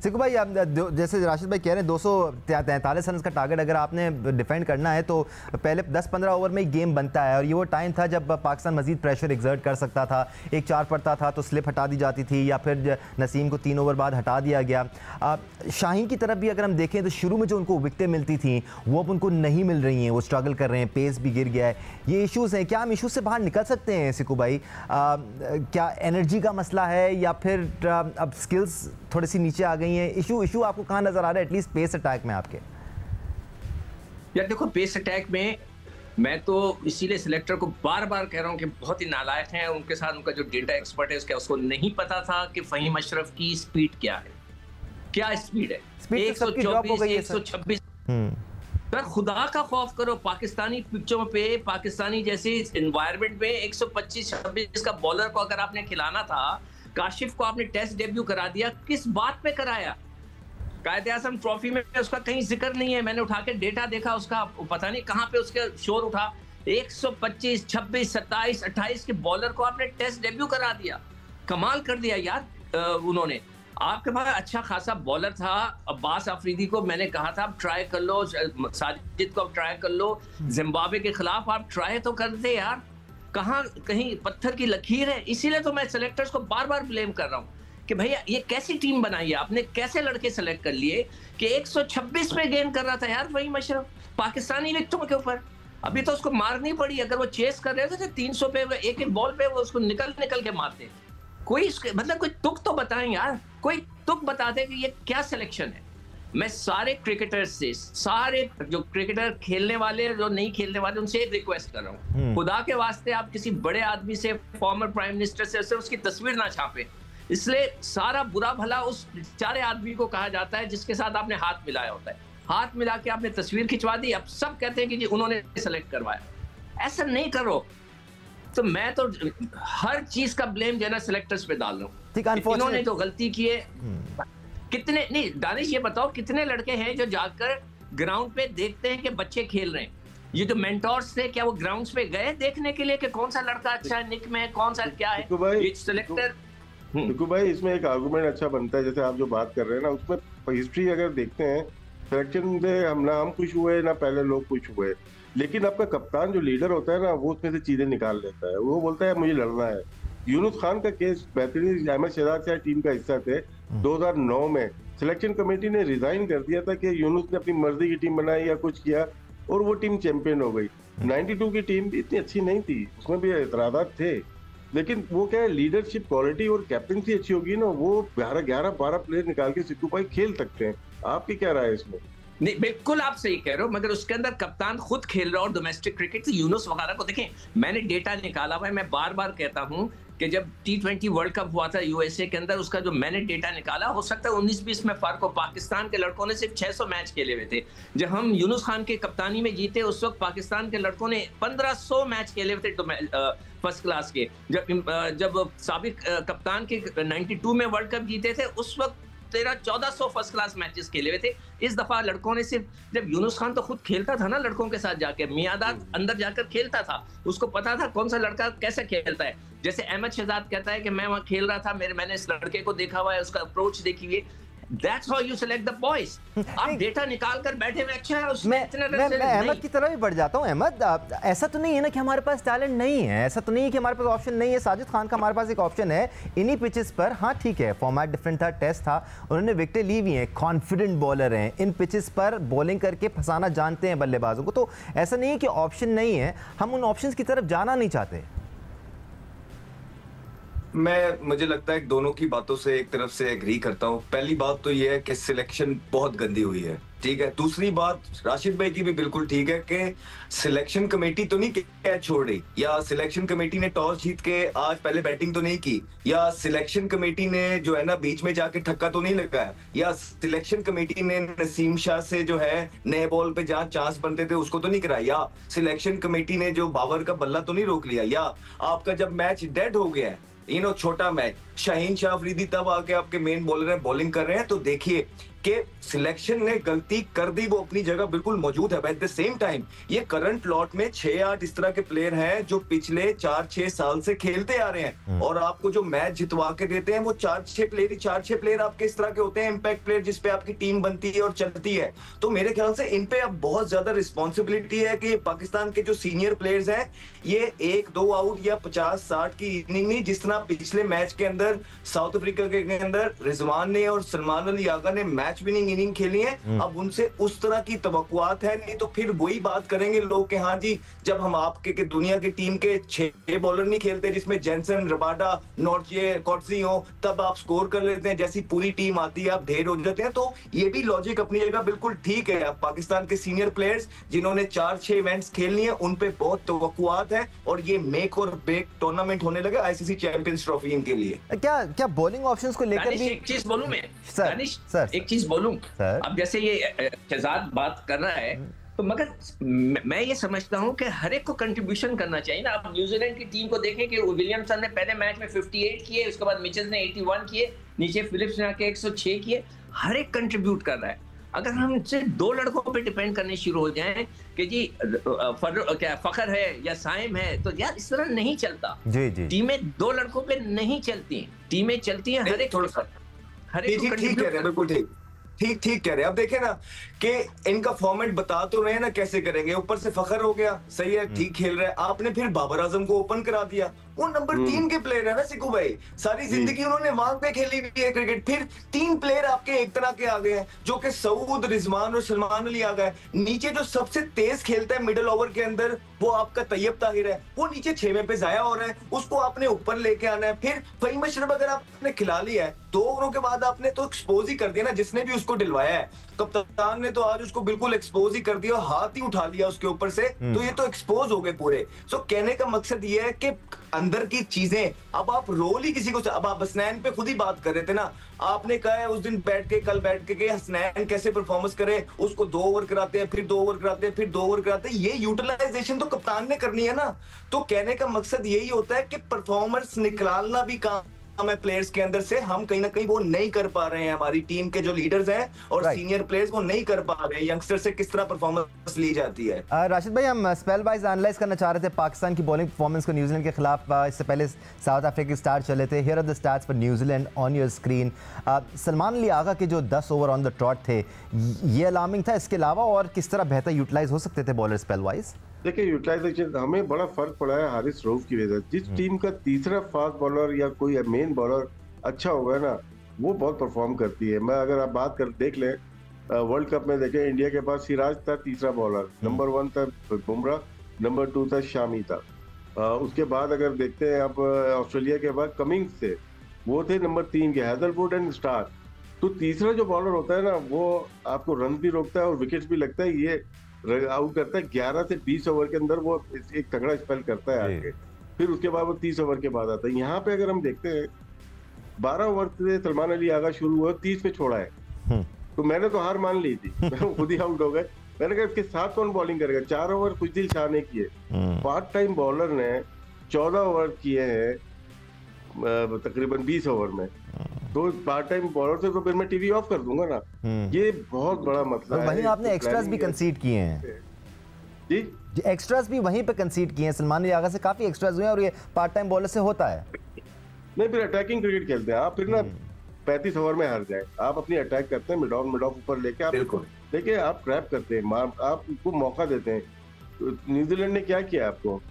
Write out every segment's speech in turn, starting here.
सिकू भाई, आप जैसे राशिद भाई कह रहे हैं 243 रन का टारगेट अगर आपने डिफेंड करना है तो पहले 10-15 ओवर में ही गेम बनता है, और ये वो टाइम था जब पाकिस्तान मजीद प्रेशर एग्जर्ट कर सकता था। एक 4 पड़ता था तो स्लिप हटा दी जाती थी, या फिर नसीम को 3 ओवर बाद हटा दिया गया। शाहीन की तरफ भी अगर हम देखें तो शुरू में जो उनको विकटें मिलती थी वो अब उनको नहीं मिल रही हैं, वो स्ट्रगल कर रहे हैं, पेस भी गिर गया है। ये इशूज़ हैं, क्या हम इशूज़ से बाहर निकल सकते हैं सिकू भाई? क्या एनर्जी का मसला है, या फिर अब स्किल्स थोड़ी सी नीचे आ गई हैं? इशू आपको कहां नजर आ रहा है एटलीस्ट पेस अटैक में आपके? यार देखो, पेस अटैक में मैं तो इसीलिए सिलेक्टर को बार बार कह रहा हूं कि बहुत ही नालायक हैं उनके साथ। उनका जो डेटा एक्सपर्ट है उसको नहीं पता था कि फहीम अशरफ की स्पीड क्या है, क्या स्पीड है। 124, 126। सर खुदा का खौफ करो, पाकिस्तानी पिचों पे, पाकिस्तानी जैसे एनवायरनमेंट में 125-26 का बॉलर को अगर आपने खिलाना था, काशिफ को आपने टेस्ट डेब्यू करा दिया, किस बात पे कराया? कायदे-ए-आज़म ट्रॉफी में उसका कहीं जिक्र नहीं है। मैंने उठा के डेटा देखा उसका, पता नहीं कहां पे उसके शोर उठा। 125, 26, 27, 28 के बॉलर को आपने टेस्ट डेब्यू करा दिया। कमाल कर दिया यार उन्होंने। आपके पास अच्छा खासा बॉलर था। अब्बास अफरीदी को मैंने कहा था आप ट्राई कर लो, साजिद को आप ट्राई कर लो, जिम्बाब्वे के खिलाफ आप ट्राई तो करते यार। कहाँ कहीं पत्थर की लकीर है। इसीलिए तो मैं सेलेक्टर्स को बार बार ब्लेम कर रहा हूँ कि भैया ये कैसी टीम बनाई है आपने, कैसे लड़के सेलेक्ट कर लिए कि 126 पे गेंद कर रहा था यार फहीम अशरफ पाकिस्तानी विकेटों के ऊपर। अभी तो उसको मारनी पड़ी। अगर वो चेस कर रहे थे तो 300 पे एक एक बॉल पे वो उसको निकल के मारते। कोई मतलब कोई तुक तो बताएं यार, कोई तुक बता दे कि ये क्या सिलेक्शन है। मैं सारे क्रिकेटर से, सारे जो क्रिकेटर खेलने वाले जो नहीं खेलने वाले, उनसे एक रिक्वेस्ट कर रहा हूँ, खुदा के वास्ते आप किसी बड़े आदमी से, फॉर्मर प्राइम मिनिस्टर से उसकी तस्वीर ना छापें। इसलिए सारा बुरा भला उस बेचारे आदमी को कहा जाता है जिसके साथ आपने हाथ मिलाया होता है। हाथ मिला के आपने तस्वीर खिंचवा दी, अब सब कहते हैं कि जी उन्होंने सेलेक्ट करवाया। ऐसा नहीं करो। तो मैं तो हर चीज का ब्लेम जो है ना सिलेक्टर्स पे डाल रहा हूँ। इन्होंने जो गलती की है, कितने नहीं दानिश ये बताओ कितने लड़के हैं जो जाकर ग्राउंड पे देखते हैं कि बच्चे खेल रहे हैं? ये जो मेंटोर्स थे, क्या वो ग्राउंड्स पे गए देखने के लिए कि कौन सा लड़का अच्छा है, निक में कौन सा क्या है? ये सिलेक्टर भाई इसमें एक आर्गुमेंट अच्छा बनता है, जैसे आप जो बात कर रहे हैं ना, उसमें हिस्ट्री अगर देखते हैं, सिलेक्शन से ना हम खुश हुए ना पहले लोग खुश हुए, लेकिन आपका कप्तान जो लीडर होता है ना, वो उसमें से चीजें निकाल लेता है। वो बोलता है मुझे लड़ना है। यूनुस खान का केस बेहतरीन, अहमद शहजाद शायद टीम का हिस्सा थे। 2009 में सिलेक्शन कमेटी ने रिजाइन कर दिया था कि यूनुस ने अपनी मर्जी की टीम बनाई या कुछ किया, और वो टीम चैंपियन हो गई। 92 की टीम भी इतनी अच्छी नहीं थी, उसमें भी एतराज़ात थे, लेकिन वो क्या है, लीडरशिप क्वालिटी और कैप्टनसी अच्छी होगी ना, वो 11-12 प्लेयर निकाल के सिद्धू भाई खेल सकते हैं। आपकी क्या राय है इसमें? नहीं, बिल्कुल आप सही कह रहे हो, मगर उसके अंदर कप्तान खुद खेल रहा और डोमेस्टिक क्रिकेट से यूनुस वगैरह को देखें। मैंने डेटा निकाला हुआ है, मैं बार बार कहता हूं कि जब T20 वर्ल्ड कप हुआ था यूएसए के अंदर, उसका जो मैंने डेटा निकाला, हो सकता है 19-20 में फर्क हो। पाकिस्तान के लड़कों ने सिर्फ 600 मैच खेले हुए थे। जब हम यूनुस खान के कप्तानी में जीते, उस वक्त पाकिस्तान के लड़कों ने 1500 मैच खेले हुए थे फर्स्ट क्लास के। जब साबिक कप्तान के 92 में वर्ल्ड कप जीते थे, उस वक्त 1300-1400 फर्स्ट क्लास मैचेस खेले हुए थे। इस दफा लड़कों ने सिर्फ, जब यूनुस खान तो खुद खेलता था ना लड़कों के साथ जाके, मियादाद अंदर जाकर खेलता था, उसको पता था कौन सा लड़का कैसे खेलता है। जैसे अहमद शहजाद कहता है कि मैं वहां खेल रहा था, मैंने इस लड़के को देखा हुआ है, उसका अप्रोच देखी हुई। That's how you select the boys. आप डेटा निकाल कर बैठे हुए, अच्छा है उसमें मैं अहमद की तरफ भी बढ़ जाता हूँ। अहमद, ऐसा तो नहीं है ना कि हमारे पास टैलेंट नहीं है, ऐसा तो नहीं है कि हमारे पास ऑप्शन नहीं है। साजिद खान का हमारे पास एक ऑप्शन है इन्हीं पिचेस पर। हाँ ठीक है, फॉर्मेट डिफरेंट था, टेस्ट था, उन्होंने विकेटें ली हुई हैं, कॉन्फिडेंट बॉलर हैं, इन पिचेस पर बॉलिंग करके फंसाना जानते हैं बल्लेबाजों को। तो ऐसा नहीं है कि ऑप्शन नहीं है, हम उन ऑप्शन की तरफ जाना नहीं चाहते। मुझे लगता है कि दोनों की बातों से एक तरफ से एग्री करता हूं। पहली बात तो यह है कि सिलेक्शन बहुत गंदी हुई है, ठीक है। दूसरी बात राशिद भाई की भी बिल्कुल ठीक है कि सिलेक्शन कमेटी तो नहीं कैच छोड़ रही, या सिलेक्शन कमेटी ने टॉस जीत के आज पहले बैटिंग तो नहीं की, या सिलेक्शन कमेटी ने जो है ना बीच में जाके ठक्का तो नहीं लगाया, या सिलेक्शन कमेटी ने नसीम शाह से जो है नए बॉल पे जहां चांस बनते थे उसको तो नहीं कराया, या सिलेक्शन कमेटी ने जो बाबर का बल्ला तो नहीं रोक लिया, या आपका जब मैच डेड हो गया है, छोटा मैच, शाहीन शाह अफरीदी तब आके आपके मेन बॉलर हैं, बॉलिंग कर रहे हैं। तो देखिए कि सिलेक्शन ने गलती कर दी, वो अपनी जगह बिल्कुल मौजूद है। एट द सेम टाइम ये करंट लॉट में 6-8 इस तरह के प्लेयर हैं जो पिछले 4-6 साल से खेलते आ रहे हैं और आपको जो मैच जितवा के देते हैं वो 4-6 प्लेयर आपके इस तरह के होते हैं, इंपैक्ट प्लेयर जिसपे आपकी टीम बनती है और चलती है। तो मेरे ख्याल से इन पे अब बहुत ज्यादा रिस्पॉन्सिबिलिटी है कि पाकिस्तान के जो सीनियर प्लेयर्स हैं ये 1-2 आउट या 50-60 की इनिंग नहीं, जिस तरह पिछले मैच के अंदर साउथ अफ्रीका के अंदर रिजवान ने और सलमान अली आगा ने मैच विनिंग इनिंग खेली है, अब उनसे उस तरह की तवक्कुआत है। नहीं तो फिर वही बात करेंगे लोग कि हाँ जी, जब हम आपके के दुनिया की टीम के 6 बॉलर नहीं खेलते जिसमें जेंसन, रबाडा, नॉर्जे, कॉट्सी हो, तब आप स्कोर कर लेते हैं, जैसी पूरी टीम आती है आप ढेर हो जाते हैं। तो ये भी लॉजिक अपनी जगह बिल्कुल ठीक है। अब पाकिस्तान के सीनियर प्लेयर्स जिन्होंने 4-6 इवेंट्स खेलनी है उन पे बहुत तवक्कुआत है और ये मेक और ब्रेक टूर्नामेंट होने लगे आईसीसी चैंपियंस ट्रॉफी इनके लिए। क्या बॉलिंग ऑप्शंस को लेकर भी एक चीज बोलूं मैं, सर एक चीज बोलूं, अब जैसे ये शहजाद बात कर रहा है तो मगर मैं ये समझता हूं कि हर एक को कंट्रीब्यूशन करना चाहिए ना। आप न्यूजीलैंड की टीम को देखें कि विलियमसन ने पहले मैच में 58 किए, उसके बाद मिचेल ने 81 किए, नीचे फिलिप्स ने आके 106 किए। हर एक कंट्रीब्यूट कर रहा है। अगर हम सिर्फ 2 लड़कों पे डिपेंड करने शुरू हो जाएं कि जी क्या फखर है या साइम है, तो यार इस तरह नहीं चलता। जी टीमें 2 लड़कों पे नहीं चलती, टीमें चलती हैं हर एक थोड़ा सा। ठीक कह रहे हैं, बिल्कुल ठीक कह रहे हैं। अब देखें ना कि इनका फॉर्मेट बता तो रहे हैं ना कैसे करेंगे। ऊपर से फखर हो गया, सही है, ठीक खेल रहा है, आपने फिर बाबर आजम को ओपन करा दिया। वो नंबर 3 के प्लेयर है ना सिकू भाई, सारी जिंदगी उन्होंने वहां पे खेली हुई है क्रिकेट। फिर 3 प्लेयर आपके एक तरह के आ गए हैं जो कि सऊद, रिजवान और सलमान अली आ गए। नीचे जो सबसे तेज खेलता है मिडिल ओवर के अंदर वो आपका तैयब ताहिर है, वो नीचे 6वें पे जाया हो रहा है, उसको आपने ऊपर लेके आना है। फिर फहीम अशरफ अगर आपने खिला लिया है 2 ओवरों के बाद आपने तो एक्सपोज ही कर दिया ना, जिसने भी उसको दिलवाया है। कप्तान ने तो आज उसको बिल्कुल एक्सपोज ही कर दिया, हाथ ही उठा लिया उसके ऊपर से, तो ये तो एक्सपोज हो गए पूरे। सो कहने का मकसद ये है कि अंदर की चीजें अब आप रोल ही किसी को, अब आप हसनैन पे खुद ही बात कर रहे थे ना, आपने कहा है उस दिन कल बैठ के हसनैन कैसे परफॉर्मेंस करे, उसको 2 ओवर कराते हैं, फिर 2 ओवर कराते हैं, फिर 2 ओवर कराते हैं। ये यूटिलाइजेशन तो कप्तान ने करनी है ना। तो कहने का मकसद यही होता है कि परफॉर्मेंस निकालना भी काम है प्लेयर्स के अंदर से। हम कहीं ना कहीं वो नहीं कर पा रहे हैं, हमारी टीम के जो लीडर्स हैं और सीनियर प्लेयर्स वो नहीं कर पा रहे हैं। यंगस्टर से किस तरह परफॉर्मेंस ली जाती है। राशिद भाई, हम स्पेल वाइज एनालाइज करना चाह रहे थे पाकिस्तान की बॉलिंग परफॉर्मेंस को न्यूजीलैंड के खिलाफ। इससे पहले साउथ अफ्रीका के स्टार चले थे। Here are the stats for New Zealand on your screen. Salman Ali Agha के जो 10 ओवर ऑन द ट्रॉट थे, ये अलार्मिंग था। इसके अलावा और किस तरह बेहतर यूटिलाइज हो सकते थे बॉलर स्पेल वाइज? देखिए, यूटिलाइजेशन हमें बड़ा फर्क पड़ा है हारिस रऊफ की वजह से। जिस टीम का तीसरा फास्ट बॉलर या कोई मेन बॉलर अच्छा होगा ना, वो बहुत परफॉर्म करती है। मैं अगर आप बात कर देख लें, वर्ल्ड कप में देखें, इंडिया के पास सिराज था तीसरा बॉलर, नंबर 1 था बुमराह, नंबर 2 था शामी था। उसके बाद अगर देखते हैं आप, ऑस्ट्रेलिया के बाद कमिंग्स थे, वो थे नंबर 3 के, हैजलवुड एंड स्टार। तो तीसरा जो बॉलर होता है ना, वो आपको रन भी रोकता है और विकेट्स भी लगता है। ये आउट करता है 11 से 20 ओवर के अंदर, वो एक तगड़ा स्पेल करता है आगे। फिर उसके बाद वो 30 ओवर के बाद आता है। यहाँ पे अगर हम देखते हैं 12 ओवर से सलमान अली आगा शुरू हुआ, 30 पे छोड़ा है। तो मैंने तो हार मान ली थी, मैं खुद ही आउट हो गए। मैंने कहा इसके साथ कौन बॉलिंग करेगा। 4 ओवर कुछ दिल शाह ने किए। पार्ट टाइम बॉलर ने 14 ओवर किए हैं तकरीबन 20 ओवर में। तो पार्ट टाइम बॉलर से तो फिर मैं टीवी ऑफ कर दूंगा ना। ये बहुत बड़ा मसला है। वहीं आपने एक्स्ट्रास भी कंसीड किए हैं जी, एक्स्ट्रास भी वहीं पे कंसीड किए हैं। सलमान अली आगा से काफी एक्स्ट्रास हुए हैं और ये पार्ट टाइम बॉलर से होता है। नहीं, फिर अटैकिंग क्रिकेट खेलते हैं आप, फिर ना 35 ओवर में हार जाए। आप अपनी अटैक करते हैं, मिड ऑफ ऊपर लेके आप देखिए, आप ट्रैप करते हैं, आप उनको मौका देते हैं। तो न्यूजीलैंड ने क्या किया आपको,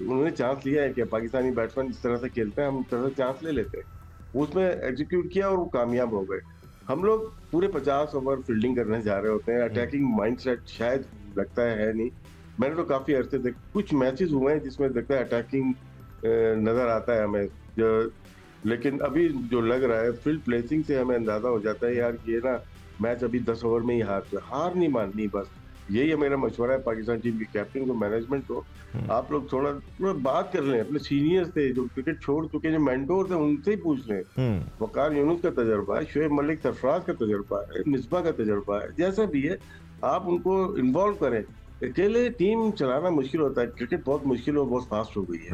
उन्होंने चांस लिया है कि पाकिस्तानी बैट्समैन इस तरह से खेलते हैं, हम इस तरह से चांस ले लेते हैं। उसमें एग्जीक्यूट किया और वो कामयाब हो गए। हम लोग पूरे 50 ओवर फील्डिंग करने जा रहे होते हैं। अटैकिंग माइंडसेट शायद लगता है नहीं। मैंने तो काफी अरसे कुछ मैचेस हुए हैं जिसमें लगता है अटैकिंग नजर आता है हमें, लेकिन अभी जो लग रहा है फील्ड प्लेसिंग से हमें अंदाजा हो जाता है यार ये ना मैच अभी 10 ओवर में ही हार नहीं माननी। बस यही है मेरा मशवरा है पाकिस्तान टीम के कैप्टन को, मैनेजमेंट को। आप लोग थोड़ा बात कर लें अपने सीनियर्स से, जो क्रिकेट छोड़ चुके, जो मेंटोर थे, उनसे ही पूछ लें। वकार यूनुस का तजर्बा है, शोएब मलिक, सरफराज का तजर्बा है, मिसबा का तजर्बा है, जैसा भी है आप उनको इन्वॉल्व करें। अकेले टीम चलाना मुश्किल होता है, क्रिकेट बहुत मुश्किल और बहुत फास्ट हो गई है।